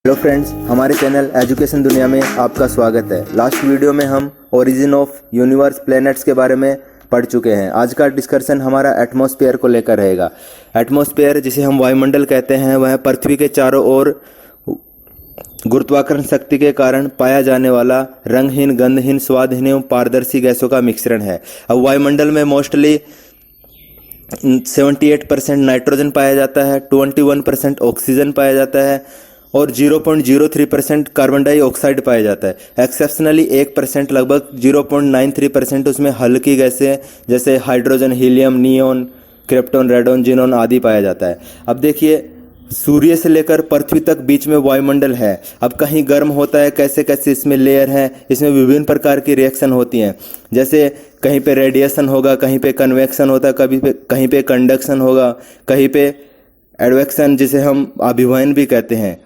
Hello friends, हमारे channel education दुनिया में आपका स्वागत है। लास्ट वीडियो में हम ओरिजिन ऑफ यूनिवर्स प्लैनेट्स के बारे में पढ़ चुके हैं। आज का डिस्कशन हमारा एटमॉस्फेयर को लेकर रहेगा। एटमॉस्फेयर, जिसे हम वायुमंडल कहते हैं, वह पृथ्वी के चारों ओर गुरुत्वाकर्षण शक्ति के कारण पाया जाने वाला रंगहीन, गंधहीन, स्वादहीन एवं पारदर्शी गैसों का मिश्रण है। अब वायुमंडल में मोस्टली 78% नाइट्रोजन पाया जाता है, 21% ऑक्सीजन पाया जाता है और 0.03% कार्बन डाइऑक्साइड पाया जाता है। एक्सेप्शनली 1% लगभग 0.93% उसमें हल्की गैसें जैसे hydrogen, helium, neon, krypton, radon, xenon आदि पाया जाता है। अब देखिए, सूर्य से लेकर पृथ्वी तक बीच में वायुमंडल है। अब कहीं गर्म होता है, कैसे कैसे इसमें लेयर हैं, इसमें विभिन्न प्रकार की रिएक्शन होती हैं। जैसे कहीं पे रेडिएशन होगा, कहीं पे कन्वेक्शन होता है, कहीं पे कंडक्शन होगा, कहीं पे एडवेक्शन, जिसे हम अभिवहन भी कहते हैं।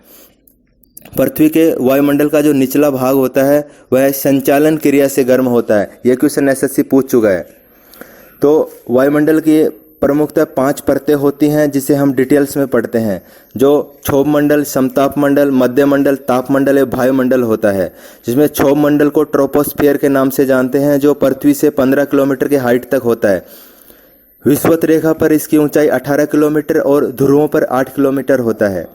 पृथ्वी के वायुमंडल का जो निचला भाग होता है वह संचालन क्रिया से गर्म होता है। यह क्वेश्चन एसएससी पूछ चुका है। तो वायुमंडल की प्रमुखतः 5 परतें होती हैं, जिसे हम डिटेल्स में पढ़ते हैं। जो क्षोभ मंडल, समताप मंडल, मध्य मंडल, ताप मंडल एवं वायुमंडल होता है। जिसमें क्षोभ मंडल को ट्रोपोस्फियर के नाम से जानते हैं, जो पृथ्वी से 15 किलोमीटर की हाइट तक होता है। विषुवत रेखा पर इसकी ऊंचाई 18 किलोमीटर और ध्रुवों पर 8 किलोमीटर होता है।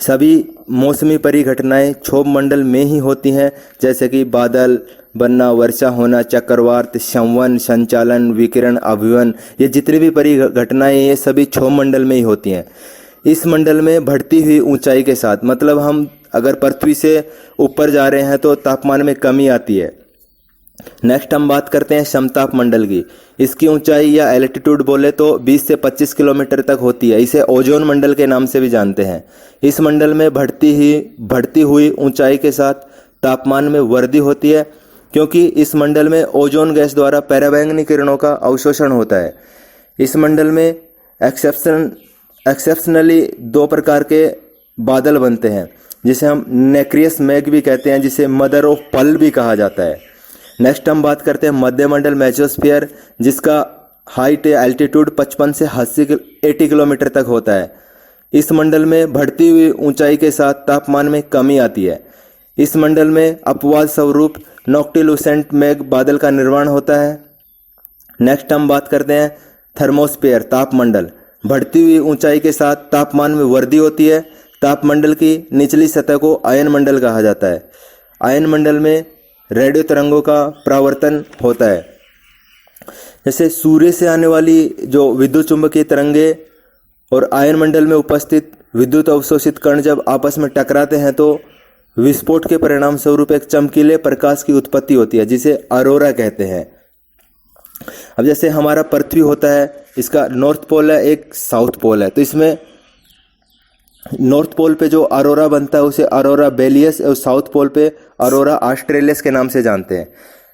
सभी मौसमी परिघटनाएं क्षोभ मंडल में ही होती हैं, जैसे कि बादल बनना, वर्षा होना, चक्रवात, संवहन, संचालन, विकिरण, अभिवन। ये जितनी भी परिघटनाएं ये सभी क्षोभ मंडल में ही होती हैं। इस मंडल में बढ़ती हुई ऊंचाई के साथ, मतलब हम अगर पृथ्वी से ऊपर जा रहे हैं तो तापमान में कमी आती है। नेक्स्ट हम बात करते हैं समताप मंडल की। इसकी ऊंचाई या एल्टीट्यूड बोले तो 20 से 25 किलोमीटर तक होती है। इसे ओजोन मंडल के नाम से भी जानते हैं। इस मंडल में बढ़ती हुई ऊंचाई के साथ तापमान में वृद्धि होती है, क्योंकि इस मंडल में ओजोन गैस द्वारा पराबैंगनी किरणों का अवशोषण होता है। इस मंडल में एक्सेप्शनली 2 प्रकार के बादल बनते हैं, जिसे हम नेक्रियस मेघ भी कहते हैं, जिसे मदर ऑफ पर्ल भी कहा जाता है। नेक्स्ट हम बात करते हैं मध्य मंडल मेसोस्फीयर, जिसका हाइट एल्टीट्यूड 55 से 80 किलोमीटर तक होता है। इस मंडल में बढ़ती हुई ऊंचाई के साथ तापमान में कमी आती है। इस मंडल में अपवाद स्वरूप नॉक्टिलुसेंट मेघ बादल का निर्माण होता है। नेक्स्ट हम बात करते हैं थर्मोस्फीयर, तापमंडल। बढ़ती हुई ऊंचाई के साथ तापमान में वृद्धि होती है। तापमंडल की निचली सतह को आयन मंडल कहा जाता है। आयन मंडल में रेडियो तरंगों का परावर्तन होता है। जैसे सूर्य से आने वाली जो विद्युत चुंबकीय तरंगे और आयन मंडल में उपस्थित विद्युत अवशोषित कण जब आपस में टकराते हैं तो विस्फोट के परिणाम स्वरूप एक चमकीले प्रकाश की उत्पत्ति होती है, जिसे अरोरा कहते हैं। अब जैसे हमारा पृथ्वी होता है, इसका नॉर्थ पोल है, एक साउथ पोल है। तो इसमें नॉर्थ पोल पे जो अरोरा बनता है उसे अरोरा बेलियस और साउथ पोल पे अरोरा ऑस्ट्रेलियस के नाम से जानते हैं।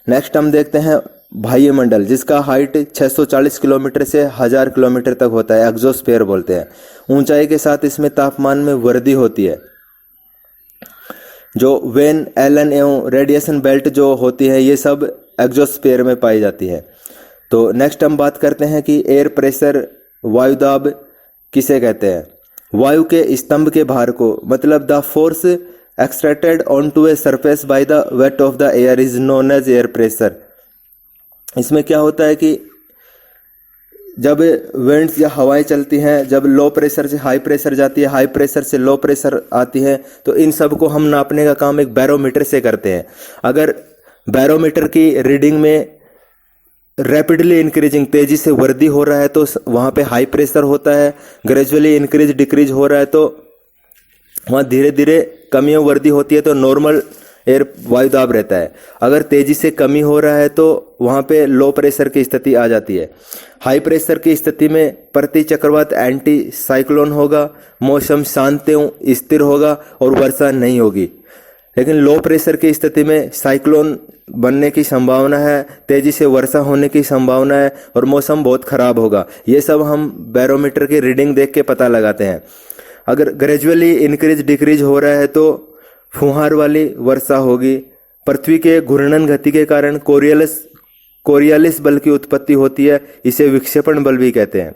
नेक्स्ट हम देखते हैं वायुमंडल, जिसका हाइट 640 किलोमीटर से 1000 किलोमीटर तक होता है, एक्सोस्फीयर बोलते हैं। ऊंचाई के साथ इसमें तापमान में वृद्धि होती है। जो वेन, एलन एवं रेडिएशन बेल्ट जो होती है, ये सब एक्सोस्फीयर में पाई जाती है। तो नेक्स्ट हम बात करते हैं कि एयर प्रेशर, वायुदाब किसे कहते हैं। वायु के स्तंभ के भार को, मतलब the force extracted on to a surface by the weight of the air is known as air pressure. इसमें क्या होता है कि जब विंड्स या हवाएं चलती हैं, जब लो प्रेशर से हाई प्रेशर जाती है, हाई प्रेशर से लो प्रेशर आती है, तो इन सब को हम नापने का काम एक बैरोमीटर से करते हैं। अगर बैरोमीटर की रीडिंग में रैपिडली इंक्रीजिंग, तेजी से वृद्धि हो रहा है, तो वहाँ पे हाई प्रेशर होता है। ग्रेजुअली इंक्रीज डिक्रीज हो रहा है तो वहाँ धीरे धीरे कमी और वृद्धि होती है, तो नॉर्मल एयर वायुदाब रहता है। अगर तेजी से कमी हो रहा है तो वहाँ पे लो प्रेशर की स्थिति आ जाती है। हाई प्रेशर की स्थिति में प्रति चक्रवात एंटी साइक्लोन होगा, मौसम शांत एवं स्थिर होगा और वर्षा नहीं होगी। लेकिन लो प्रेशर की स्थिति में साइक्लोन बनने की संभावना है, तेजी से वर्षा होने की संभावना है और मौसम बहुत खराब होगा। ये सब हम बैरोमीटर की रीडिंग देख के पता लगाते हैं। अगर ग्रेजुअली इंक्रीज डिक्रीज हो रहा है तो फुहार वाली वर्षा होगी। पृथ्वी के घूर्णन गति के कारण कोरियलिस बल की उत्पत्ति होती है, इसे विक्षेपण बल भी कहते हैं।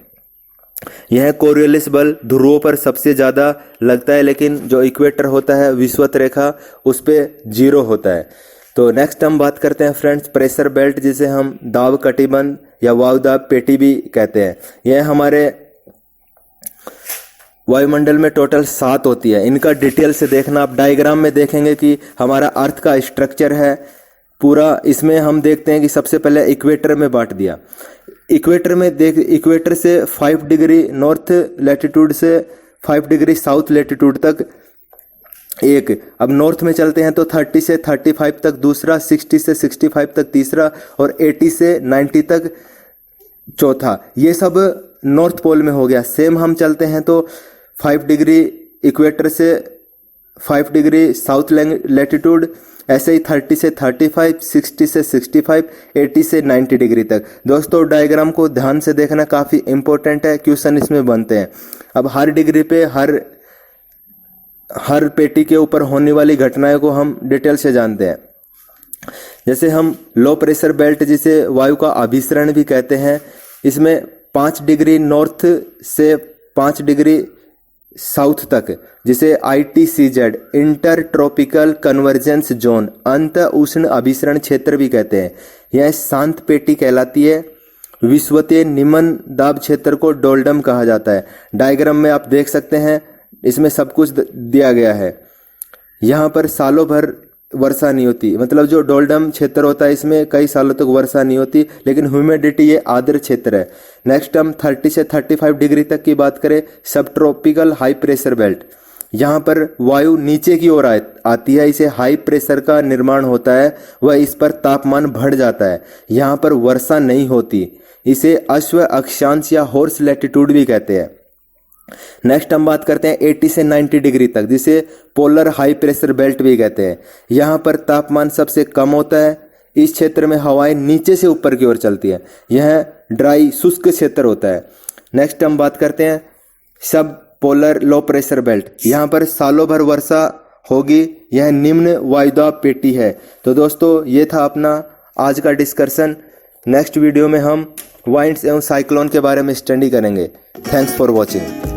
यह कोरियोलिस बल ध्रुवों पर सबसे ज़्यादा लगता है, लेकिन जो इक्वेटर होता है विषुवत रेखा उस पर 0 होता है। तो नेक्स्ट हम बात करते हैं फ्रेंड्स प्रेशर बेल्ट, जिसे हम दाब कटिबंध या वायुदाब पेटी भी कहते हैं। यह हमारे वायुमंडल में टोटल 7 होती है। इनका डिटेल से देखना, आप डायग्राम में देखेंगे कि हमारा अर्थ का स्ट्रक्चर है पूरा। इसमें हम देखते हैं कि सबसे पहले इक्वेटर में बांट दिया। इक्वेटर से 5 डिग्री नॉर्थ लैटिट्यूड से 5 डिग्री साउथ लैटिट्यूड तक एक। अब नॉर्थ में चलते हैं तो 30 से 35 तक दूसरा, 60 से 65 तक तीसरा और 80 से 90 तक चौथा। ये सब नॉर्थ पोल में हो गया। सेम हम चलते हैं तो 5 डिग्री इक्वेटर से 5 डिग्री साउथ लैटिट्यूड, ऐसे ही 30 से 35, 60 से 65, 80 से 90 डिग्री तक। दोस्तों डायग्राम को ध्यान से देखना काफ़ी इंपॉर्टेंट है, क्वेश्चन इसमें बनते हैं। अब हर डिग्री पे हर पेटी के ऊपर होने वाली घटनाएं को हम डिटेल से जानते हैं। जैसे हम लो प्रेशर बेल्ट, जिसे वायु का अभिसरण भी कहते हैं, इसमें 5 डिग्री नॉर्थ से 5 डिग्री साउथ तक, जिसे ITCZ inter tropical convergence zone अंत उष्ण अभिसरण क्षेत्र भी कहते हैं। यह शांत पेटी कहलाती है। विषुवतीय निम्न दाब क्षेत्र को डोल्डम कहा जाता है। डायग्राम में आप देख सकते हैं, इसमें सब कुछ दिया गया है। यहाँ पर सालों भर वर्षा नहीं होती, मतलब जो डोल्डम क्षेत्र होता है इसमें कई सालों तक वर्षा नहीं होती, लेकिन ह्यूमिडिटी ये आर्द्र क्षेत्र है। नेक्स्ट हम 30 से 35 डिग्री तक की बात करें, सब ट्रॉपिकल हाई प्रेशर बेल्ट। यहाँ पर वायु नीचे की ओर आती है, इसे हाई प्रेशर का निर्माण होता है, वह इस पर तापमान बढ़ जाता है। यहाँ पर वर्षा नहीं होती, इसे अश्व अक्षांश या हॉर्स लैटिट्यूड भी कहते हैं। नेक्स्ट हम बात करते हैं 80 से 90 डिग्री तक, जिसे पोलर हाई प्रेशर बेल्ट भी कहते हैं। यहाँ पर तापमान सबसे कम होता है। इस क्षेत्र में हवाएं नीचे से ऊपर की ओर चलती है। यह ड्राई शुष्क क्षेत्र होता है। नेक्स्ट हम बात करते हैं सब पोलर लो प्रेशर बेल्ट। यहाँ पर सालों भर वर्षा होगी। यह निम्न वायुदाब पेटी है। तो दोस्तों ये था अपना आज का डिस्कशन। नेक्स्ट वीडियो में हम वाइंड्स एवं साइक्लोन के बारे में स्टडी करेंगे। Thanks for watching.